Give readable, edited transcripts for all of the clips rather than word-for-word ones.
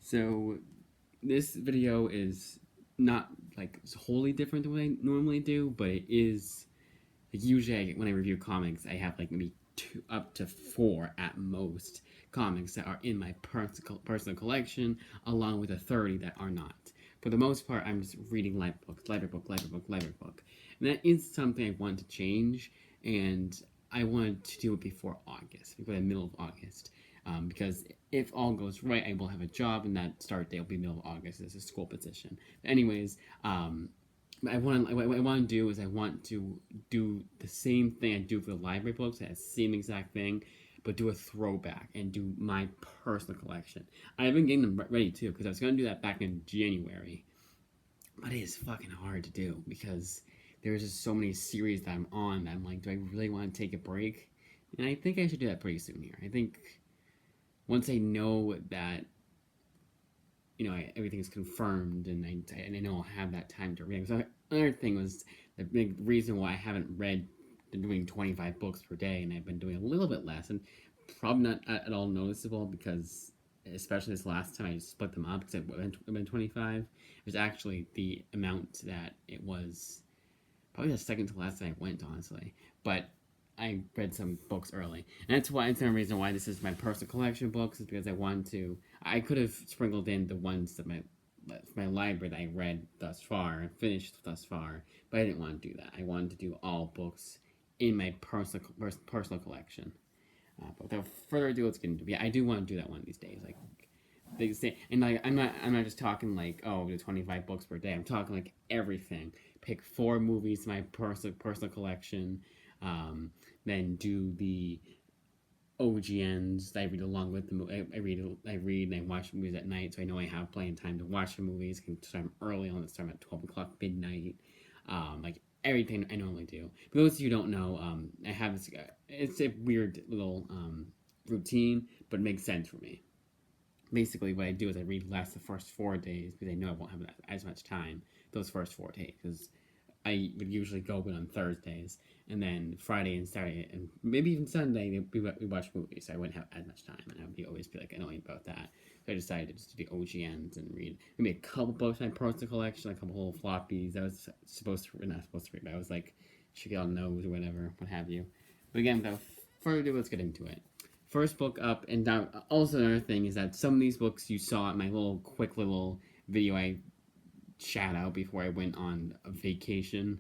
So this video is not like wholly different than what I normally do, but it is like usually when I review comics, I have like maybe two up to four at most comics that are in my personal collection, along with the 30 that are not. For the most part, I'm just reading library book, and that is something I want to change, and I wanted to do it before August, before the middle of August. Because if all goes right, I will have a job, and that start date will be middle of August as a school position. But anyways, what I want to do is I want to do the same thing I do for the library books, that same exact thing, but do a throwback and do my personal collection. I've been getting them ready too, because I was going to do that back in January, but it is fucking hard to do because there's just so many series that I'm on that I'm like, do I really want to take a break? And I think I should do that pretty soon here. I think once I know that everything's confirmed and I know I'll have that time to read. So another thing was the big reason why I haven't read, been doing 25 books per day, and I've been doing a little bit less, and probably not at all noticeable because especially this last time I split them up because I've been 25. It was actually the amount that it was probably the second to last that I went, honestly. But I read some books early, and that's why it's the reason why this is my personal collection books, is because I wanted to. I could have sprinkled in the ones that my library that I read thus far and finished thus far, but I didn't want to do that. I wanted to do all books in my personal collection. But without further ado, let's get into it. Yeah, I do want to do that one of these days. Like they say, and like I'm not just talking like, oh, do 25 books per day. I'm talking like everything. Pick 4 movies in my personal collection. Then do the OGNs that I read along with the movie. I read and I watch movies at night, so I know I have plenty of time to watch the movies. I can start early on, start at 12 o'clock midnight. Like everything I normally do. For those of you who don't know, I have this. It's a weird little routine, but it makes sense for me. Basically, what I do is I read less the first 4 days because I know I won't have as much time those first 4 days, because I would usually go in on Thursdays, and then Friday and Saturday, and maybe even Sunday, we watch movies. So I wouldn't have as much time, and I would always be like annoying about that. So I decided just to do OGNs and read maybe a couple books in my personal collection, a couple whole floppies. I was not supposed to read, but I was like, check out nose or whatever, what have you. But again, without further ado, let's get into it. First book up, and now also another thing is that some of these books you saw in my quick little video I shout out before I went on a vacation.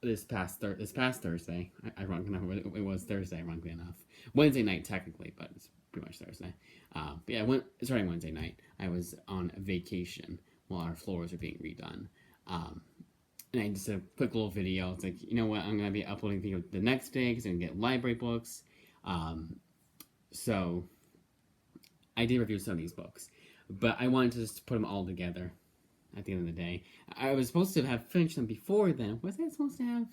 This past Thursday, ironically enough, it was Thursday, ironically enough. Wednesday night, technically, but it's pretty much Thursday. But yeah, starting Wednesday night, I was on a vacation while our floors were being redone. And I just did a quick little video. It's like, you know what, I'm going to be uploading video the next day because I'm going to get library books. So I did review some of these books, but I wanted to just put them all together at the end of the day. I was supposed to have finished them before then. Was I supposed to have?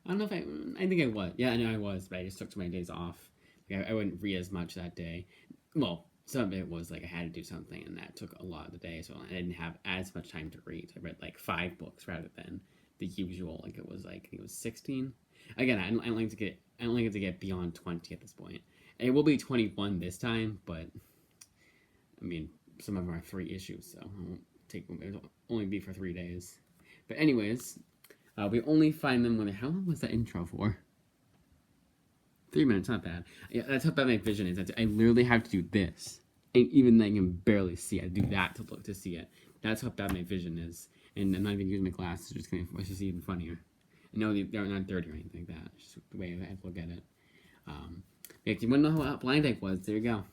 I don't know if I think I was. Yeah, I know I was, but I just took my days off. Like, I wouldn't read as much that day. Well, some of it was like I had to do something, and that took a lot of the day, so I didn't have as much time to read. I read like 5 books rather than the usual. Like it was like, I think it was 16. Again, I don't like to get beyond 20 at this point. And it will be 21 this time, but I mean, some of them are 3 issues, so I won't take them. It'll only be for 3 days. But anyways, we only find them when. How long was that intro for? 3 minutes, not bad. Yeah, that's how bad my vision is. I literally have to do this, and even then I can barely see. I do that to look to see it. That's how bad my vision is, and I'm not even using my glasses. It's just even funnier. I know they're not dirty or anything like that. It's just the way I have to look at it. If you want to know how Blind Egg was, there you go.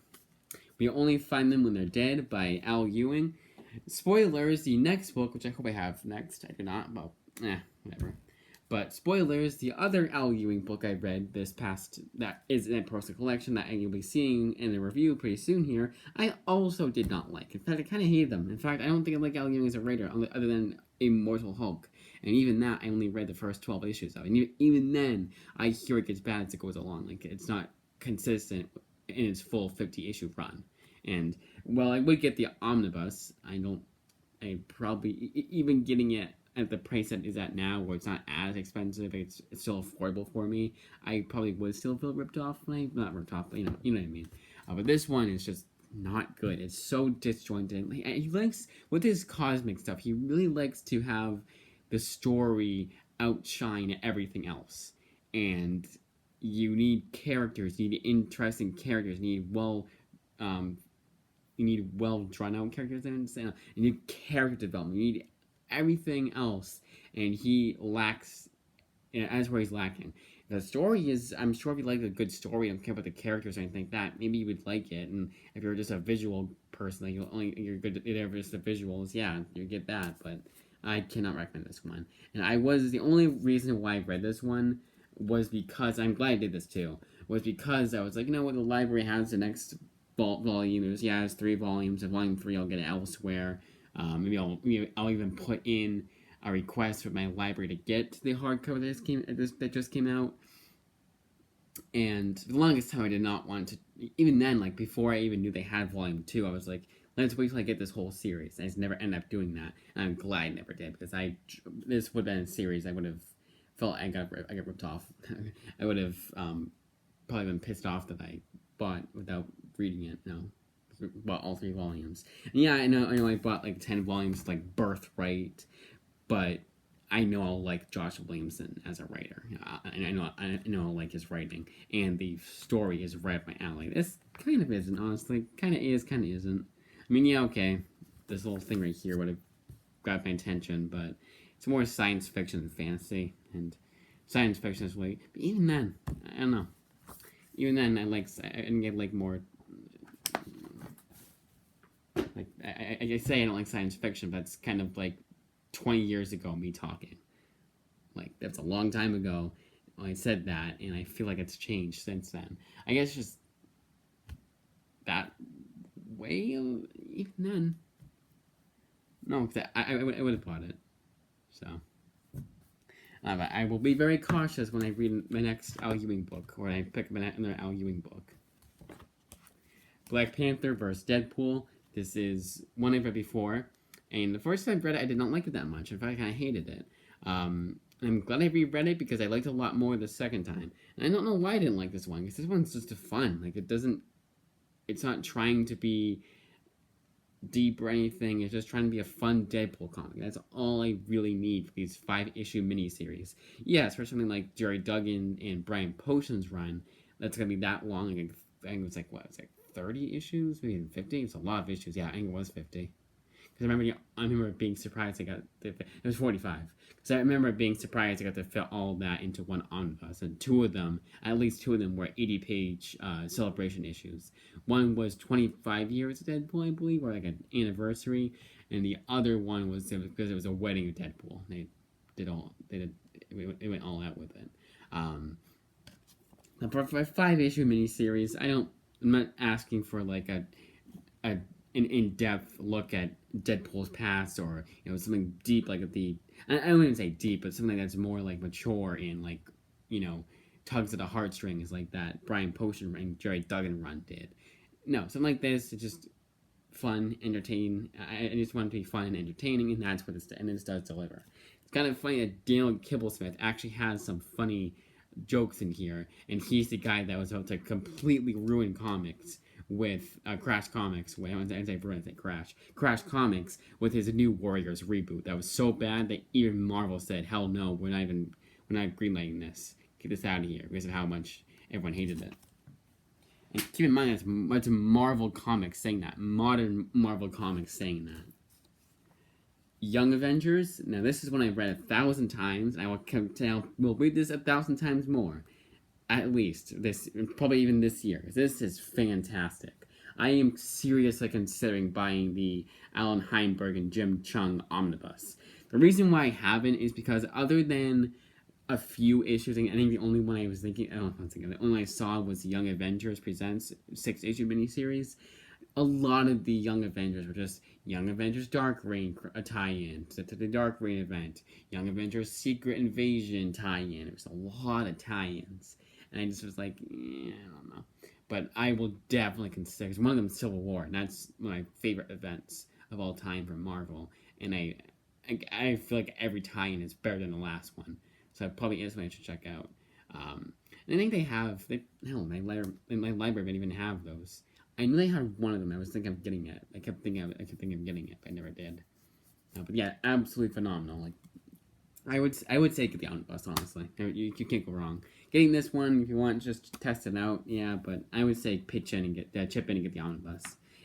We only find them when they're dead by Al Ewing. Spoilers, the next book, which I hope I have next. I do not. Well, whatever. But spoilers, the other Al Ewing book I read that is in a personal collection that you'll be seeing in the review pretty soon here, I also did not like. In fact, I kind of hated them. In fact, I don't think I like Al Ewing as a writer, other than Immortal Hulk. And even that, I only read the first 12 issues of. And even then, I hear it gets bad as it goes along. Like, it's not consistent in its full 50-issue run. And, well, I would get the omnibus. I probably, even getting it at the price that is at now, where it's not as expensive, it's still affordable for me, I probably would still feel ripped off. Not ripped off, but you know what I mean. But this one is just not good. It's so disjointed. Like, he likes with his cosmic stuff. He really likes to have the story outshine everything else, and you need characters. You need interesting characters. Um, you need well drawn out characters, and you need character development. You need everything else, and he lacks. That's where he's lacking. The story is, I'm sure if you like a good story, don't care about the characters or anything like that, maybe you would like it. And if you're just a visual person, like you're good at just the visuals, yeah, you get that. But I cannot recommend this one. And the only reason why I read this one was because, I'm glad I did this too, was because I was like, you know what, the library has the next volume. It's 3 volumes, and volume 3 I'll get it elsewhere. Maybe I'll even put in a request with my library to get the hardcover that just came out. And for the longest time, I did not want to. Even then, like before I even knew they had volume 2, I was like, let's wait till I get this whole series. I just never ended up doing that, and I'm glad I never did, because this would have been a series I would have felt I got ripped off. I would have probably been pissed off that I bought without reading it. No, bought all 3 volumes. And yeah, I know I bought like 10 volumes, like Birthright, but I know I'll like Josh Williamson as a writer, and I know I'll like his writing, and the story is right up my alley. This kind of isn't, honestly. Kind of is, kind of isn't. I mean, yeah, okay, this little thing right here would have got my attention, but it's more science fiction than fantasy, and science fiction is really. But even then, I don't know. Even then, I get like more. Like I say I don't like science fiction, but it's kind of like 20 years ago me talking. Like, that's a long time ago when I said that, and I feel like it's changed since then. I guess just that way, even then. No, I would have bought it. So. But I will be very cautious when I read my next Al Ewing book, or I pick up another Al Ewing book. Black Panther vs. Deadpool. This is one I've read before, and the first time I read it, I did not like it that much. In fact, I kind of hated it. I'm glad I reread it because I liked it a lot more the second time. And I don't know why I didn't like this one, because this one's just fun. Like, it's not trying to be deep or anything. It's just trying to be a fun Deadpool comic. That's all I really need for these 5-issue miniseries. Yes, for something like Jerry Duggan and Brian Posehn's run, that's going to be that long. I think it's like, 30 issues? Maybe even 50? It's a lot of issues. Yeah, I think it was 50. Because I remember being surprised it was 45. Because I remember being surprised I got to fit all that into one omnibus. And at least two of them were 80-page celebration issues. One was 25 years of Deadpool, I believe, or like an anniversary. And the other one was because it was a wedding of Deadpool. They went all out with it. For a 5-issue miniseries, I'm not asking for like an in-depth look at Deadpool's past, or something deep, like I wouldn't say deep, but something that's more like mature and like tugs at the heartstrings, like that Brian Posehn and Jerry Duggan run did. No, something like this. It's just fun, entertaining. I just want it to be fun and entertaining, and that's what this does deliver. It's kind of funny that Daniel Kibblesmith actually has some funny jokes in here, and he's the guy that was about to completely ruin comics with Crash Comics. Crash Comics with his New Warriors reboot. That was so bad that even Marvel said, "Hell no, we're not greenlighting this. Get this out of here," because of how much everyone hated it. And keep in mind, that's Marvel Comics saying that. Modern Marvel Comics saying that. Young Avengers. Now, this is one I've read 1,000 times, and we'll read this 1,000 times more. At least. Probably even this year. This is fantastic. I am seriously considering buying the Alan Heinberg and Jim Chung omnibus. The reason why I haven't is because other than a few issues, I think the only one I was thinking, the only one I saw was Young Avengers Presents 6-issue miniseries. A lot of the Young Avengers were just Young Avengers Dark Reign tie-in to the Dark Reign event, Young Avengers Secret Invasion tie-in. There was a lot of tie-ins, and I just was like, I don't know. But I will definitely consider, because one of them is Civil War, and that's one of my favorite events of all time for Marvel, and I feel like every tie-in is better than the last one, so it probably is one I should check out. And I think my library might even have those. I knew they had one of them. I was thinking of getting it. I kept thinking of getting it, but I never did. But yeah, absolutely phenomenal. Like I would say get the omnibus. Honestly, you can't go wrong. Getting this one if you want, just test it out. Yeah, but I would say pitch in and chip in and get the omnibus.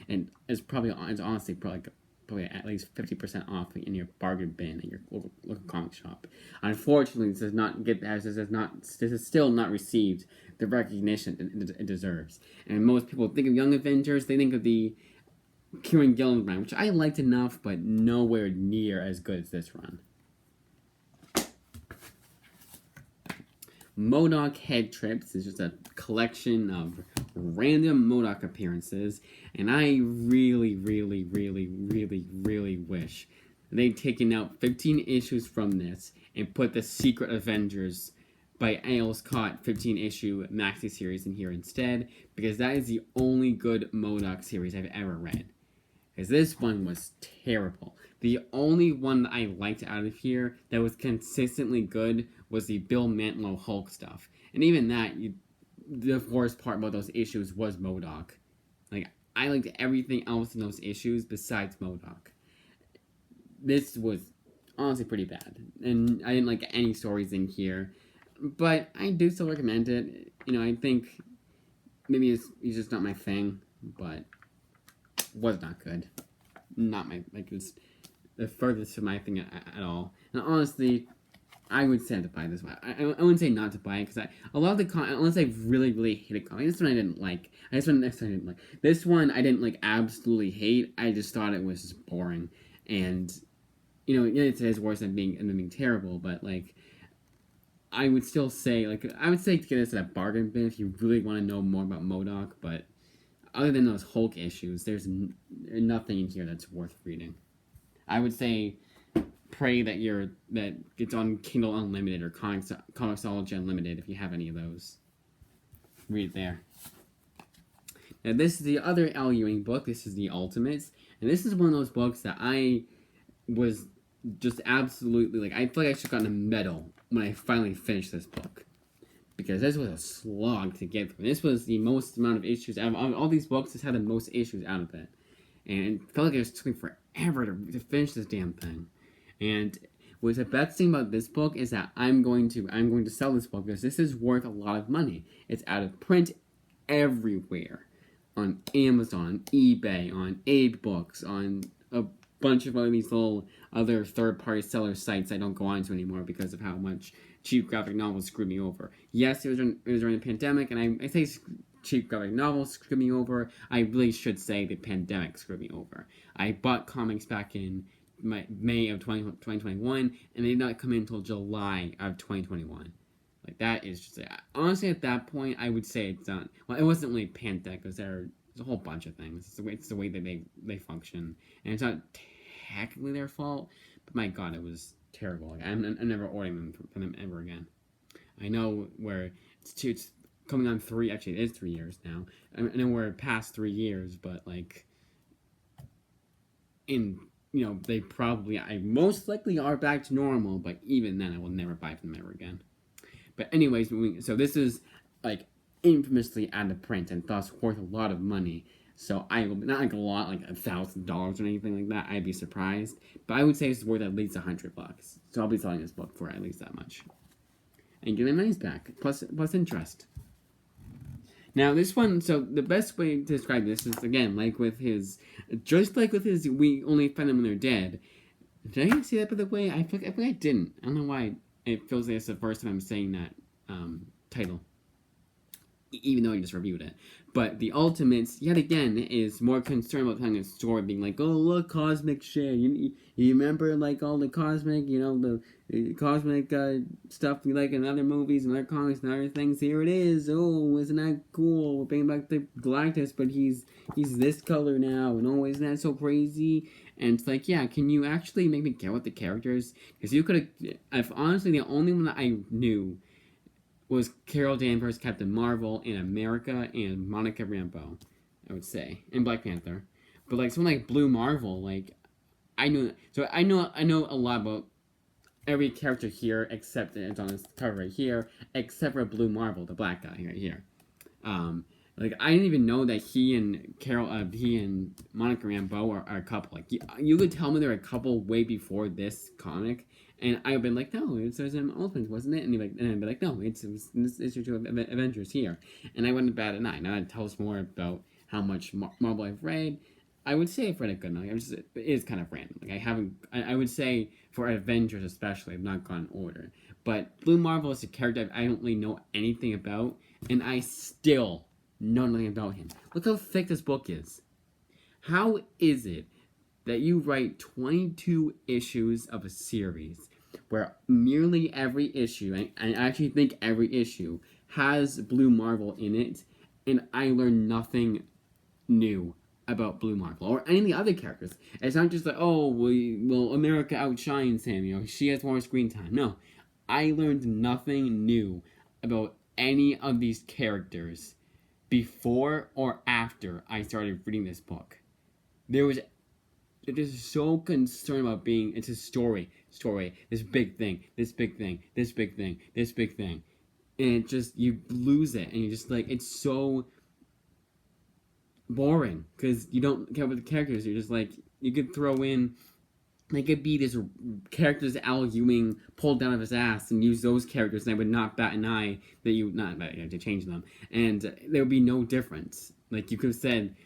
And it's honestly probably at least 50% off in your bargain bin at your local comic shop. Unfortunately, this is still not received the recognition it deserves. And most people think of Young Avengers, they think of the Kieran Gillen run, which I liked enough, but nowhere near as good as this run. MODOK Head Trips is just a collection of random MODOK appearances, and I really, really, really, really, really wish they'd taken out 15 issues from this and put the Secret Avengers by A.L. Scott 15-issue maxi series in here instead, because that is the only good MODOK series I've ever read. Because this one was terrible. The only one that I liked out of here that was consistently good was the Bill Mantlo Hulk stuff. And even that, the worst part about those issues was MODOK. Like, I liked everything else in those issues besides MODOK. This was honestly pretty bad. And I didn't like any stories in here. But I do still recommend it. I think maybe it's just not my thing, but was not good. Not my, like, it was the furthest from my thing at all. And honestly, I would say to buy this one. I wouldn't say not to buy it, because a lot of the unless I really, really hated comics, this one I didn't like. This one I didn't like. This one I didn't like absolutely hate. I just thought it was just boring. And, it is worse than being terrible, but, like, I would still say, I would say to get this at a bargain bin if you really want to know more about MODOK, but other than those Hulk issues, there's nothing in here that's worth reading. I would say pray that it's on Kindle Unlimited or Comixology Unlimited if you have any of those. Read it there. Now this is the other Al Ewing book. This is the Ultimates, and this is one of those books that I was just absolutely I feel like I should have gotten a medal when I finally finished this book, because this was a slog to get through. This was the most amount of issues out of all these books. This had the most issues out of it, and it felt like it was taking forever to finish this damn thing. And what's the best thing about this book is that I'm going to sell this book because this is worth a lot of money. It's out of print everywhere, on Amazon, on eBay, on Abe Books, on a bunch of these little other third-party seller sites I don't go on to anymore because of how much cheap graphic novels screwed me over. Yes, it was during the pandemic, and I say cheap graphic novels screwed me over. I really should say the pandemic screwed me over. I bought comics back in May of 2021, and they did not come in until July of 2021. Like, that is just, honestly, at that point, I would say it's done. Well, it wasn't really pandemic, because there's a whole bunch of things. It's the way that they function, and it's not technically their fault, but my god, it was terrible. Like, I'm never ordering them from them ever again. I know where it's coming on 3, actually it is 3 years now. I know we're past 3 years, but they probably, I most likely are back to normal, but even then I will never buy from them ever again. But anyways, so this is infamously out of print and thus worth a lot of money. So I will not a lot, $1,000 or anything like that. I'd be surprised, but I would say it's worth at least $100. So I'll be selling this book for at least that much, and getting my money back plus interest. Now this one, so the best way to describe this is again just like with his We Only Find Them When They're Dead. Did I say that by the way? I think I didn't. I don't know why it feels like it's the first time I'm saying that title, even though I just reviewed it. But the Ultimates, yet again, is more concerned about telling a story, being like, oh, look, cosmic shit. You remember, all the cosmic, the cosmic stuff we like in other movies and other comics and other things? Here it is. Oh, isn't that cool? We're bringing back the Galactus, but he's this color now. And oh, isn't that so crazy? And it's yeah, can you actually make me get with the characters? Because you could have, honestly, the only one that I knew was Carol Danvers, Captain Marvel in America, and Monica Rambeau, I would say, and Black Panther. But someone like Blue Marvel, I know a lot about every character here except, it's on this cover right here, except for Blue Marvel, the black guy right here. Like, I didn't even know that he and Monica Rambeau are a couple. Like, you could tell me they're a couple way before this comic, and I've been like, no, it was in Ultimates, wasn't it? And I'd be like, no, it was in this issue 2 of Avengers here. And I wouldn't bat an eye. Now that tells more about how much Marvel I've read. I would say I've read a good amount. It is kind of random. Like, I would say for Avengers especially, I've not gone in order. But Blue Marvel is a character I don't really know anything about, and I still know nothing about him. Look how thick this book is. How is it that you write 22 issues of a series where nearly every issue, and I actually think every issue, has Blue Marvel in it, and I learn nothing new about Blue Marvel or any of the other characters? It's not just like, oh, well, America outshines him, you know, she has more screen time. No, I learned nothing new about any of these characters before or after I started reading this book. It is so concerned about being, it's a story, this big thing, this big thing, this big thing, this big thing. And it just, you lose it, and you just like, it's so boring, because you don't care about the characters. You're just like, you could throw in, they could be this characters Al Ewing pulled down of his ass and use those characters, and I would not bat an eye that you to change them, and there would be no difference. Like, you could have said,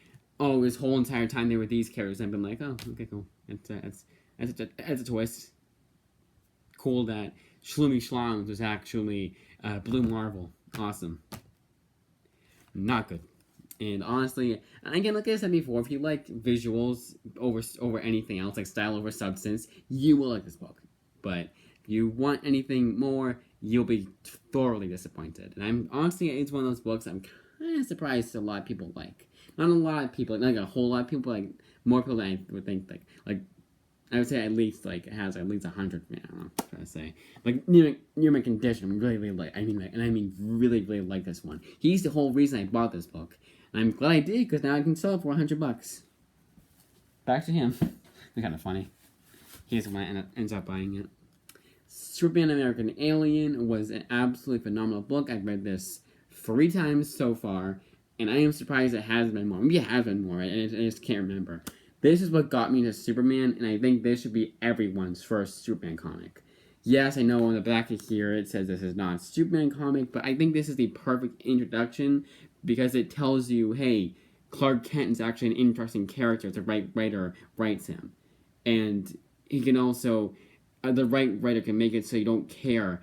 oh, this whole entire time they were these characters, and I've been like, oh, okay, cool. That's a twist. Cool that Shloomy Schlons was actually Blue Marvel. Awesome. Not good. And honestly, and again, like I said before, if you like visuals over anything else, like style over substance, you will like this book. But if you want anything more, you'll be thoroughly disappointed. And I'm honestly, it's one of those books I'm kind of surprised a lot of people like. Not a lot of people, like a whole lot of people, like more people than I would think. Like I would say at least like it has at least 100. I don't know what I'm trying to say. Like near my condition, really like. I mean really like this one. He's the whole reason I bought this book. I'm glad I did, because now I can sell it for $100. Back to him. It's kind of funny. He's the one that ends up buying it. Superman American Alien was an absolutely phenomenal book. I've read this 3 times so far, and I am surprised it hasn't been more. Maybe it has been more, I just can't remember. This is what got me into Superman, and I think this should be everyone's first Superman comic. Yes, I know on the back of here it says this is not a Superman comic, but I think this is the perfect introduction, because it tells you, hey, Clark Kent is actually an interesting character if the right writer writes him. And he can also, the right writer can make it so you don't care.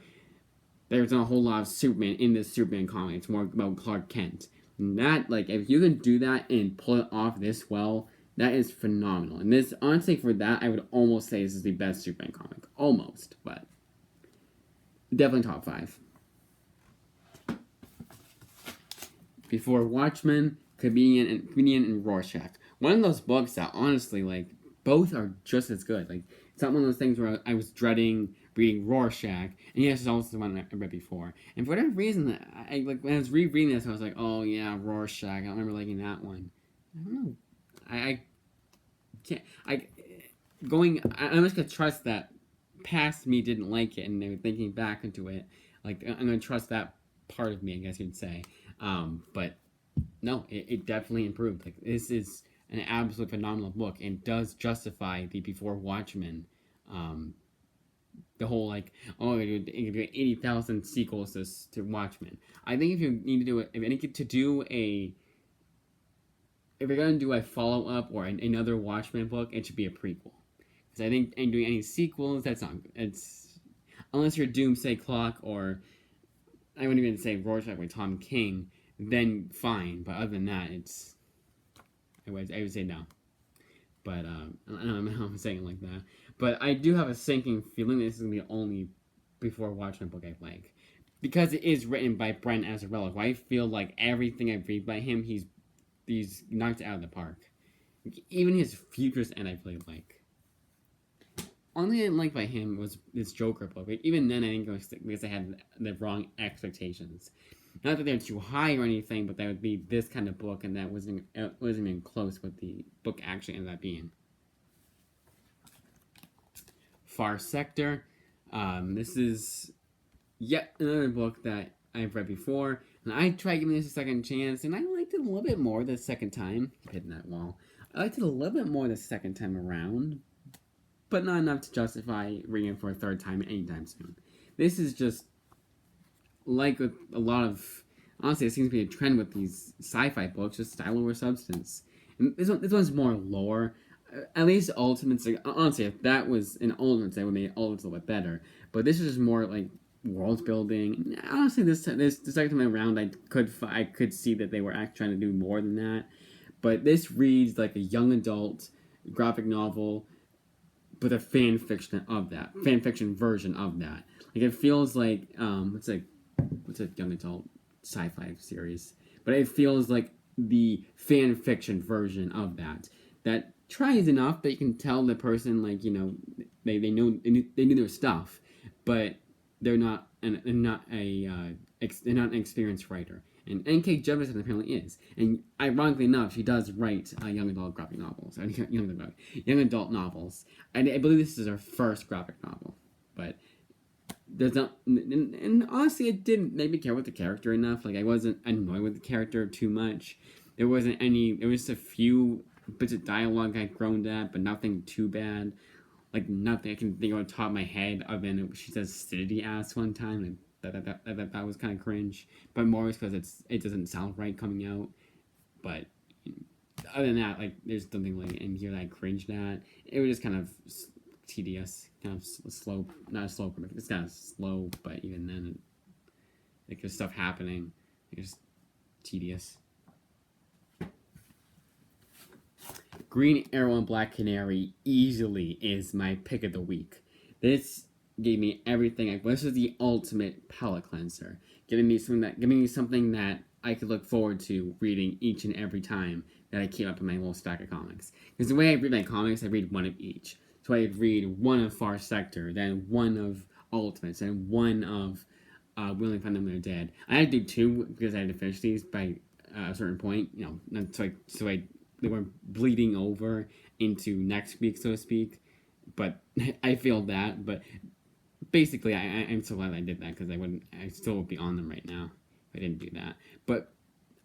There's not a whole lot of Superman in this Superman comic. It's more about Clark Kent. And that, like, if you can do that and pull it off this well, that is phenomenal. And this, honestly, for that, I would almost say this is the best Superman comic. Almost, but definitely top 5. Before Watchmen, Comedian and Rorschach. One of those books that, honestly, like, both are just as good. Like, it's not one of those things where I was dreading reading Rorschach, and yes, it's also the one I read before. And for whatever reason, I like, when I was rereading this, I was like, oh yeah, Rorschach. I don't remember liking that one. I don't know. I can't. I'm just gonna trust that past me didn't like it, and they were thinking back into it. Like, I'm gonna trust that part of me, I guess you'd say. But no, it definitely improved. Like, this is an absolute phenomenal book, and does justify the Before Watchmen. The whole like, oh, you do 80,000 sequels to Watchmen. I think if you need to do it, if you're gonna do a follow up or another Watchmen book, it should be a prequel. Because I think doing any sequels, that's not. It's unless you're Doomsday Clock, or I wouldn't even say Rorschach with Tom King, then fine. But other than that, I would say no. But I don't know how I'm saying it like that. But I do have a sinking feeling this is going to be the only Before Watchmen book I like. Because it is written by Brent Azzarello. I feel like everything I read by him, he's knocked it out of the park. Even his Futurist End I really like. Only thing I didn't like by him was this Joker book. But even then, I think it was because I had the wrong expectations. Not that they're too high or anything, but that would be this kind of book, and that wasn't even close what the book actually ended up being. Far Sector. This is yet another book that I've read before, and I tried giving this a second chance, and I like liked it a little bit more the second time. Keep hitting that wall. I liked it a little bit more the second time around, but not enough to justify reading it for a third time anytime soon. This is just like with a lot of, honestly, it seems to be a trend with these sci-fi books, just style over substance. And this one's more lore. At least Ultimates, like, honestly, if that was in Ultimates, I would make Ultimates a little bit better. But this is just more like world building. Honestly, this the second time around, I could see that they were actually trying to do more than that. But this reads like a young adult graphic novel, but a fan fiction version of that. Like it feels like what's a young adult sci-fi series, but it feels like the fan fiction version of that tries enough that you can tell the person, like, you know, they knew their stuff, but they're not they're not an experienced writer. And N.K. Jemisin apparently is. And ironically enough, she does write young adult graphic novels. Young adult novels. I believe this is her first graphic novel. But there's not... And honestly, it didn't make me care with the character enough. Like, I wasn't annoyed with the character too much. There wasn't any... There was a few bits of dialogue I groaned at, but nothing too bad. Like, nothing I can think of on the top of my head other than she says "stidity ass" one time, and that was kind of cringe, but more because it doesn't sound right coming out. But other than that, like, there's something like in here that I cringed at. It was just kind of tedious, kind of slow, not a slow, it's kind of slow, but even then, like, there's stuff happening, it's tedious. Green Arrow and Black Canary easily is my pick of the week. This gave me everything. This is the ultimate palate cleanser, giving me something that I could look forward to reading each and every time that I keep up in my little stack of comics. Because the way I read my comics, I read one of each. So I read one of Far Sector, then one of Ultimates, and one of We Only Find Them When They're Dead. I had to do two because I had to finish these by a certain point, you know, they weren't bleeding over into next week, so to speak. But I failed that. But basically, I'm so glad I did that because I still would be on them right now if I didn't do that. But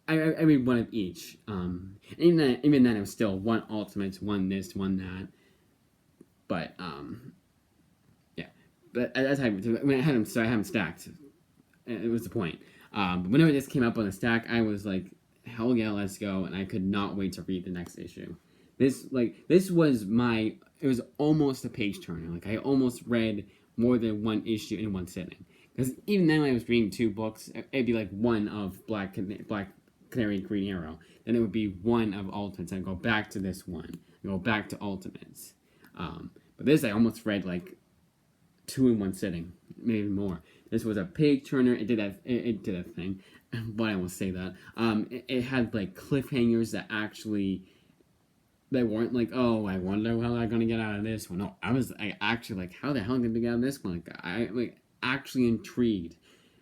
I read one of each. Even then, it was still one Ultimates, one this, one that. But yeah. But that's how when I had them stacked. It was the point. But whenever this came up on the stack, I was like, hell yeah, let's go, and I could not wait to read the next issue. It was almost a page turner. Like, I almost read more than one issue in one sitting. Because even then, when I was reading two books, it'd be like one of Black Canary, Green Arrow. Then it would be one of Ultimates. I'd go back to this one. And go back to Ultimates. But this, I almost read like two in one sitting, maybe more. This was a page turner. It did that thing. But I won't say that. It had like cliffhangers that weren't like, oh, I wonder how I'm gonna get out of this one. No, I actually like, how the hell am I gonna get out of this one? Like, I like actually intrigued.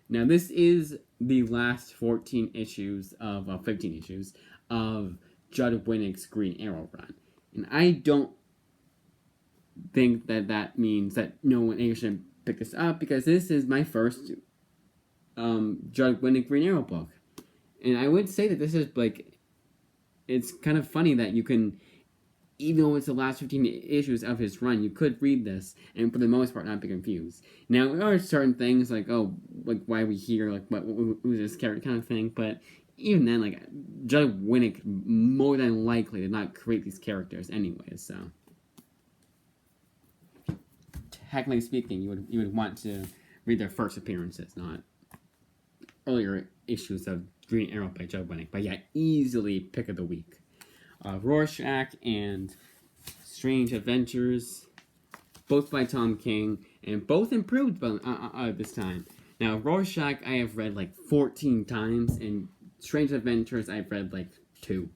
Now this is the last 15 issues of Judd Winnick's Green Arrow run, and I don't think that means that no one should pick this up, because this is my first Judd Winnick Green Arrow book. And I would say that this is like, it's kind of funny that you can, even though it's the last 15 issues of his run, you could read this and for the most part not be confused. Now, there are certain things like, oh, like, why are we here? Like, who's this character kind of thing? But even then, like, Judd Winnick more than likely did not create these characters anyway, so. Technically speaking, you would want to read their first appearances, not earlier issues of Green Arrow by Judd Winnick. But yeah, easily pick of the week. Rorschach and Strange Adventures, both by Tom King, and both improved this time. Now, Rorschach I have read like 14 times, and Strange Adventures I've read like 2.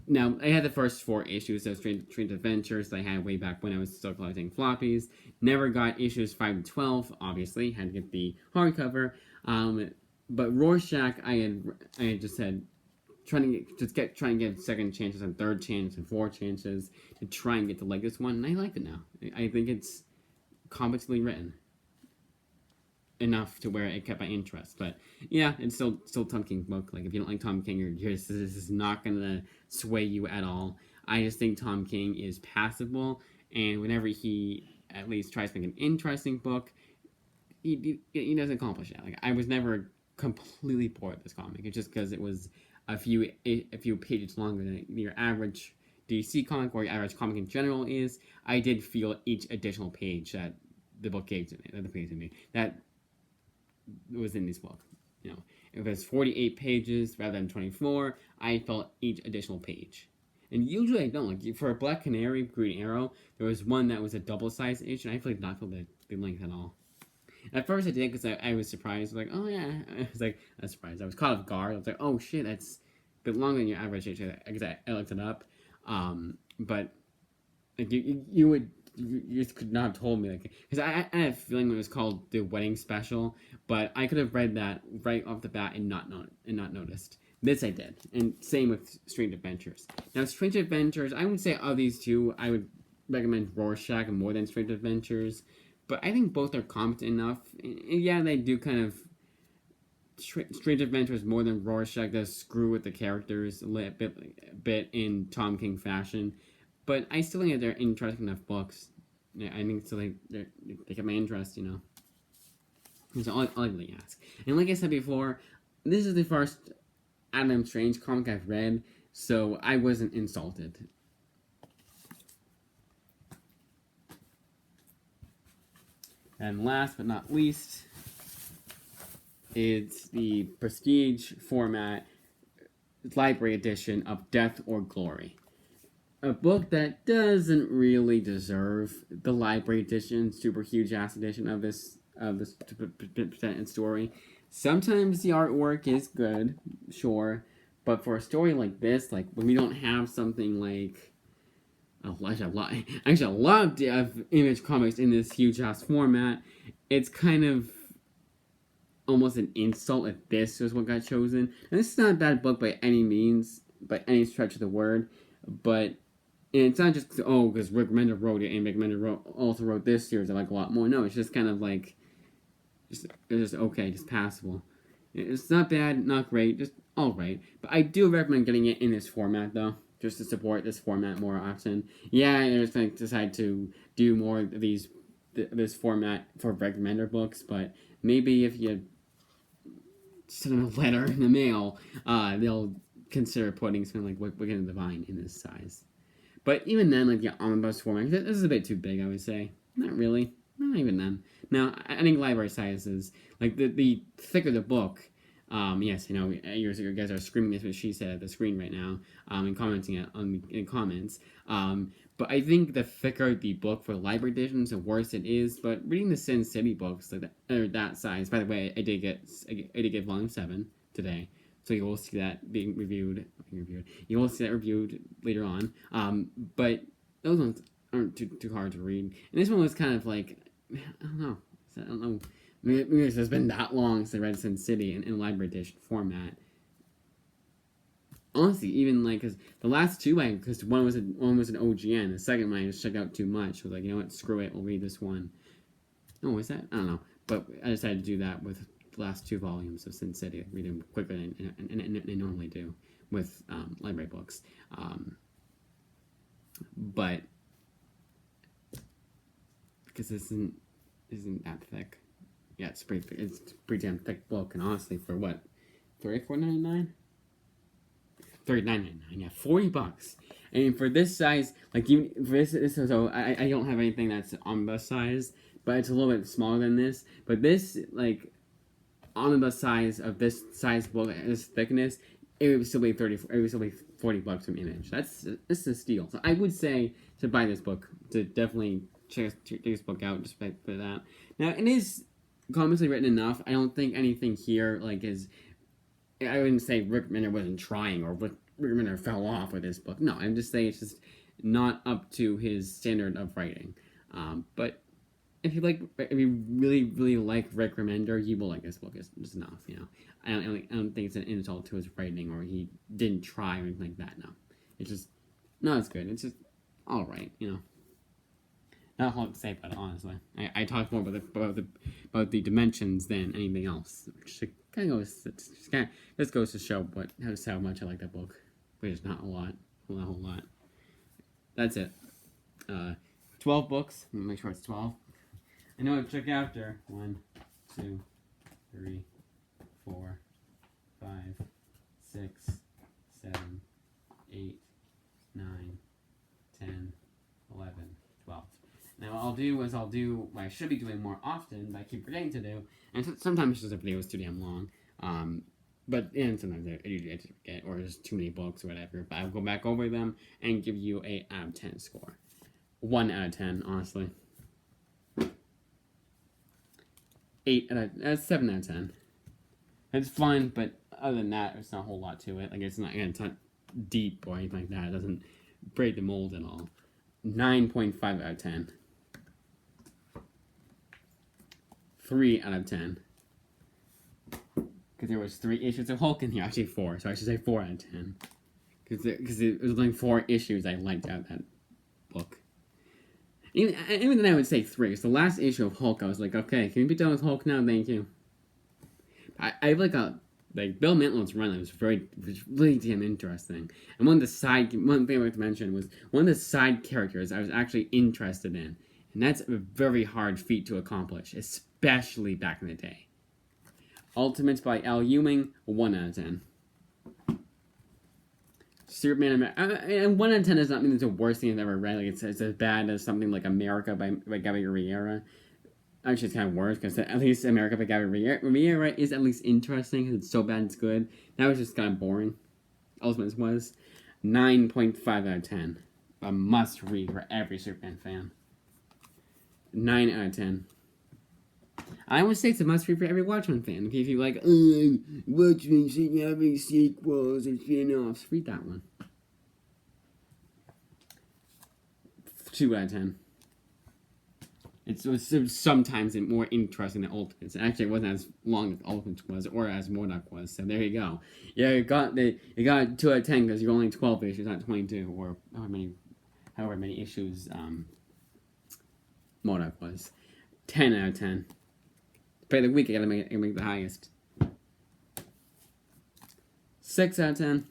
Now, I had the first 4 issues of Strange Adventures that I had way back when I was still collecting floppies. Never got issues 5 to 12, obviously. Had to get the hardcover. But Rorschach, I had just said, trying to get second chances and third chances and 4 chances to try and get to like this one, and I like it now. I think it's competently written. enough to where it kept my interest. But yeah, it's still Tom King book. Like if you don't like Tom King, this is not gonna sway you at all. I just think Tom King is passable, and whenever he at least tries to make an interesting book, he doesn't accomplish that. Like I was never completely bored with this comic. It's just because it was a few pages longer than your average DC comic or your average comic in general is. I did feel each additional page that the book gave to me, that was in this book. You know, if it was 48 pages rather than 24, I felt each additional page. And usually I don't. Like for Black Canary, Green Arrow, there was one that was a double-sized issue, and I feel like not feel the length at all. At first I did because I was surprised. Like, oh yeah, I was like, I was surprised. I was caught off guard. I was like, oh shit, that's a bit longer than your average issue. Because I looked it up, but like you just could not have told me, like, because I had a feeling it was called the Wedding Special, but I could have read that right off the bat and not noticed. This I did, and same with Strange Adventures. Now, Strange Adventures, I would say of these two, I would recommend Rorschach more than Strange Adventures, but I think both are competent enough. And yeah, they do kind of Strange Adventures more than Rorschach does screw with the characters a bit in Tom King fashion, but I still think that they're interesting enough books. Yeah, I think still they get my interest, you know. That's all I really ask. And like I said before, this is the first Adam Strange comic I've read, so I wasn't insulted. And last but not least, it's the Prestige format library edition of Death or Glory. A book that doesn't really deserve the library edition, super huge ass edition of this presented story. Sometimes the artwork is good, sure, but for a story like this, like when we don't have something like a lot of Image comics in this huge ass format, it's kind of almost an insult if this was what got chosen. And this is not a bad book by any means, by any stretch of the word, but and it's not just because Rick Remender wrote it and Rick Remender also wrote this series I like a lot more. No, it's just kind of like it's just okay, just passable. It's not bad, not great, just alright. But I do recommend getting it in this format though, just to support this format more often. Yeah, I just like decide to do more of this format for Rick Remender books, but maybe if you send them a letter in the mail, they'll consider putting something like Wicked and Divine in this size. But even then, like the omnibus format, this is a bit too big, I would say. Not really. Not even then. Now, I think library sizes, like the thicker the book, yes, you know, you guys are screaming this what she said at the screen right now, and commenting it in comments. But I think the thicker the book for library editions, the worse it is. But reading the Sin City books, like that size, by the way, I did get volume 7 today. So you will see that being reviewed. You will see that reviewed later on. But those ones aren't too hard to read. And this one was kind of like, I don't know. Maybe it's been that long since I read Sin City in library edition format. Honestly, even like, because the last two, because one was an OGN, the second one I just checked out too much. I was like, you know what, screw it, we'll read this one. Oh, was that? I don't know. But I decided to do that with the last 2 volumes of Sin City. Read them quicker than I normally do with library books. But because this isn't that thick. Yeah, it's pretty damn thick book, and honestly, for what, $34.99? $39.99. Yeah, $40. And for this size, like even for this so I don't have anything that's omnibus size, but it's a little bit smaller than this. But this like omnibus size of this size book, this thickness, it would still be $40 from Image. This is a steal. So I would say to buy this book, to definitely check this book out just for that. Now it is comically written enough. I don't think anything here like is. I wouldn't say Rick Remender wasn't trying or Rick Remender fell off with this book. No, I'm just saying it's just not up to his standard of writing. But if you really like Rick Remender, you will like this book. It's just enough, you know. I don't think it's an insult to his writing or he didn't try or anything like that. No, it's just not as good. It's just all right, you know. Not a whole lot to say about it, honestly. I talk more about the dimensions than anything else. Which kind of goes, this goes to show just how much I like that book. Which is not a lot, not a whole lot. That's it. 12 books. Let me make sure it's 12. I know I checked after. 1, 2, 3, 4, 5, 6, 7, 8, 9, 10, 11, 12. Now what I'll do what I should be doing more often, but I keep forgetting to do, and sometimes just a video is too damn long. And sometimes I usually just forget, or there's too many books or whatever. But I'll go back over them and give you a out of 10 score. 1 out of 10, honestly. 7 out of 10. It's fun, but other than that, there's not a whole lot to it. Like it's not deep or anything like that. It doesn't break the mold at all. 9.5 out of 10. 3 out of 10. Because there was 3 issues of Hulk in here. Actually 4, so I should say 4 out of 10. Because it was only 4 issues I liked out of that book. Even then I would say 3. Because the last issue of Hulk, I was like, okay, can we be done with Hulk now? Thank you. I like Bill Mantlo's run was really damn interesting. And one thing I like to mention was one of the side characters I was actually interested in. And that's a very hard feat to accomplish, especially back in the day. Ultimates by Al Ewing, 1 out of 10. Superman, and 1 out of 10 does not mean it's the worst thing I've ever read. Like it's as bad as something like America by Gabriel Rivera. Actually, it's kind of worse because at least America by Gabriel Rivera is at least interesting because it's so bad it's good. That was just kind of boring. Ultimates was 9.5 out of 10. A must read for every Superman fan. 9 out of 10. I would say it's a must read for every Watchmen fan. If you like, Watchmen shouldn't have any sequels and spin-offs, read that one. 2 out of 10. It was sometimes more interesting than Ultimates. Actually, it wasn't as long as Ultimates was or as MODOK was. So there you go. Yeah, you got 2 out of 10 because you're only 12 issues, not 22, or however many issues MODOK was. 10 out of 10. Play the week, I gotta make the highest. 6 out of 10.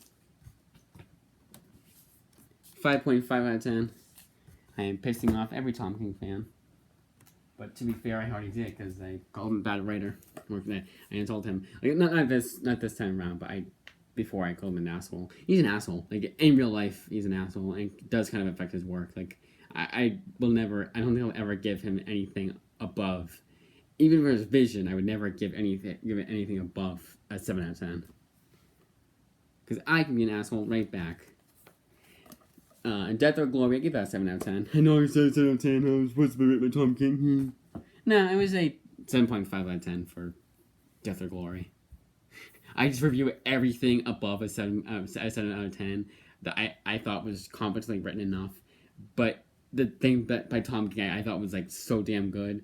5.5 out of 10. I am pissing off every Tom King fan. But to be fair, I already did because I called him a bad writer. I told him, like, not this time around, but before I called him an asshole. He's an asshole. Like in real life, he's an asshole, and it does kind of affect his work. Like I don't think I'll ever give him anything above. Even for his vision, I would never give it anything above a 7 out of 10. Because I can be an asshole right back. And Death or Glory, I give that a 7 out of 10. I know I said 7 out of 10, I was supposed to be written by Tom King. No, it was a 7.5 out of 10 for Death or Glory. I just review everything above a 7 out of 10 that I thought was competently written enough. But the thing that by Tom King I thought was like so damn good,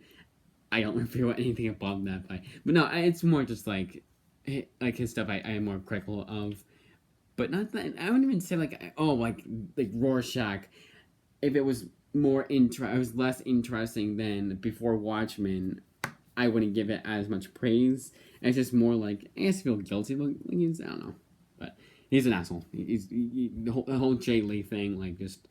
I don't review anything above that. But no, it's more just like his stuff I am more critical of. But not that, I wouldn't even say like Rorschach. If it was I was less interesting than before Watchmen, I wouldn't give it as much praise. It's just more like, I guess I feel guilty, but I don't know. But he's an asshole. The whole Jay Lee thing, like just,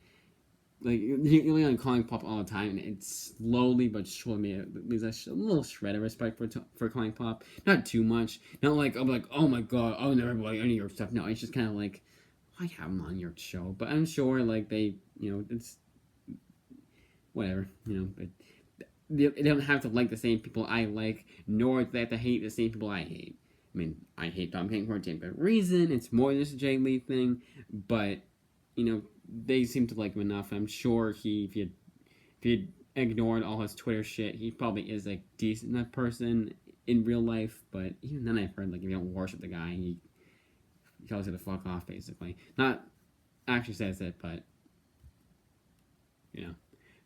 like, you're on Calling Pop all the time, and it's slowly but surely leaves a little shred of respect for Calling Pop. Not too much. Not like, I'm like, oh my god, I'll never like any of your stuff. No, it's just kind of like, I have them on your show. But I'm sure, like, they, it's, whatever, but they don't have to like the same people I like, nor do they have to hate the same people I hate. I mean, I hate Tom King for a damn good reason. It's more than just a Jay Lee thing, but, they seem to like him enough. I'm sure if he ignored all his Twitter shit, he probably is a decent enough person in real life. But even then, I've heard, like, if you don't worship the guy, he tells you to fuck off, basically. Not actually says it, but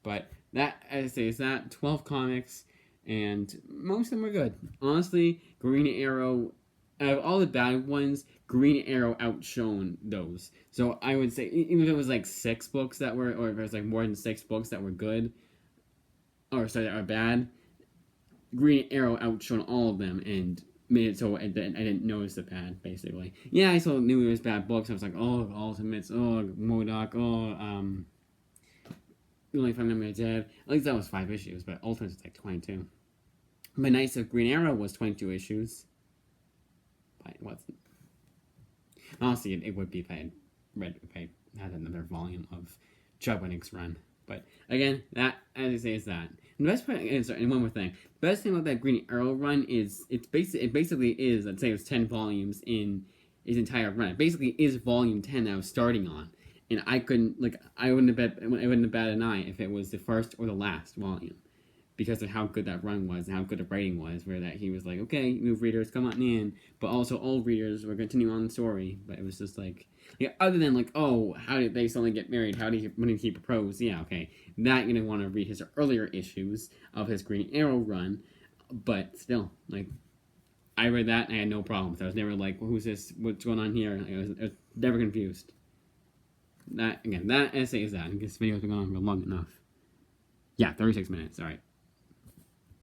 But that, as I say, is that 12 comics, and most of them are good. Honestly, Green Arrow, out of all the bad ones, Green Arrow outshone those. So I would say, even if it was like 6 books that were, or if it was like more than 6 books that were good, are bad, Green Arrow outshone all of them and made it so I didn't notice the bad, basically. Yeah, I still knew it was bad books. I was like, oh, Ultimates, oh, MODOK, oh, The Only 5 Memory Dead. At least that was 5 issues, but Ultimates was like 22. But Knights of Green Arrow was 22 issues. But what's honestly, it would be if I had another volume of Chubb Wenig's run. But again, that, as I say, is that. And the best part, and one more thing. The best thing about that Green Arrow run is it basically is, let's say it was 10 volumes in his entire run. It basically is volume 10 that I was starting on. And I wouldn't have batted an eye if it was the first or the last volume, because of how good that run was and how good the writing was, where that he was like, okay, new readers, come on in, but also old readers will continue on the story. But it was just like, yeah, other than like, oh, how did they suddenly get married? When did he propose? Yeah, okay, that you're gonna want to read his earlier issues of his Green Arrow run, but still, like, I read that and I had no problems. I was never like, well, who's this? What's going on here? I was never confused. That essay is that. I guess this video's been going on for long enough. Yeah, 36 minutes. All right.